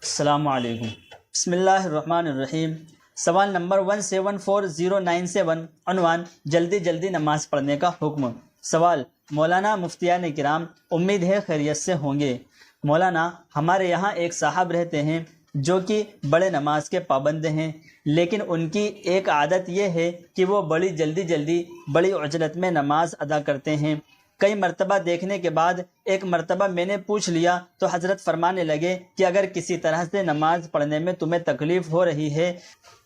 السلام علیکم۔ بسم اللہ الرحمن الرحیم۔ سوال نمبر 174,097، عنوان جلدی جلدی نماز پڑھنے کا حکم۔ سوال: مولانا مفتیان کرام، امید ہے خیریت سے ہوں گے۔ مولانا، ہمارے یہاں ایک صاحب رہتے ہیں جو کہ بڑے نماز کے پابند ہیں، لیکن ان کی ایک عادت یہ ہے کہ وہ بڑی جلدی بڑی عجلت میں نماز ادا کرتے ہیں۔ کئی مرتبہ دیکھنے کے بعد ایک مرتبہ میں نے پوچھ لیا تو حضرت فرمانے لگے کہ اگر کسی طرح سے نماز پڑھنے میں تمہیں تکلیف ہو رہی ہے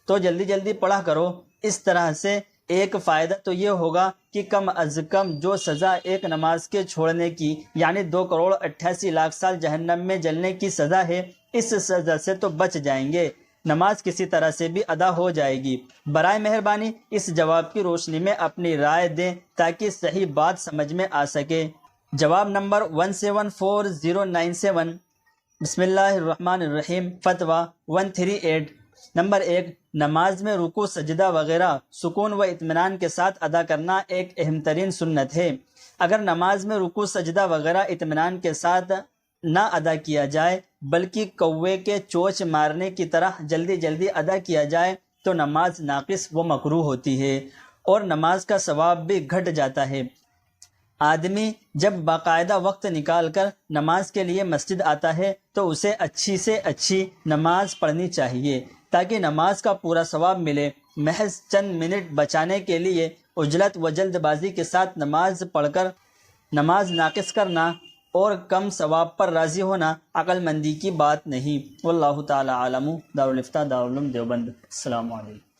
تو جلدی جلدی پڑھا کرو۔ اس طرح سے ایک فائدہ تو یہ ہوگا کہ کم از کم جو سزا ایک نماز کے چھوڑنے کی یعنی 2,88,00,000 سال جہنم میں جلنے کی سزا ہے، اس سزا سے تو بچ جائیں گے، نماز کسی طرح سے بھی ادا ہو جائے گی۔ برائے مہربانی اس جواب کی روشنی میں اپنی رائے دیں تاکہ صحیح بات سمجھ میں آ سکے۔ جواب نمبر 174,097، بسم اللہ الرحمن الرحیم۔ فتویٰ 138۔ نمبر 1، نماز میں رکوع سجدہ وغیرہ سکون و اطمینان کے ساتھ ادا کرنا ایک اہم ترین سنت ہے۔ اگر نماز میں رکوع سجدہ وغیرہ اطمینان کے ساتھ نہ ادا کیا جائے بلکہ کوے کے چونچ مارنے کی طرح جلدی ادا کیا جائے تو نماز ناقص و مکروہ ہوتی ہے اور نماز کا ثواب بھی گھٹ جاتا ہے۔ آدمی جب باقاعدہ وقت نکال کر نماز کے لیے مسجد آتا ہے تو اسے اچھی سے اچھی نماز پڑھنی چاہیے تاکہ نماز کا پورا ثواب ملے۔ محض چند منٹ بچانے کے لیے عجلت و جلد بازی کے ساتھ نماز پڑھ کر نماز ناقص کرنا اور کم ثواب پر راضی ہونا عقل مندی کی بات نہیں۔ واللہ تعالی عالم۔ دارالفتاء دارالعلوم دیوبند۔ السلام علیکم۔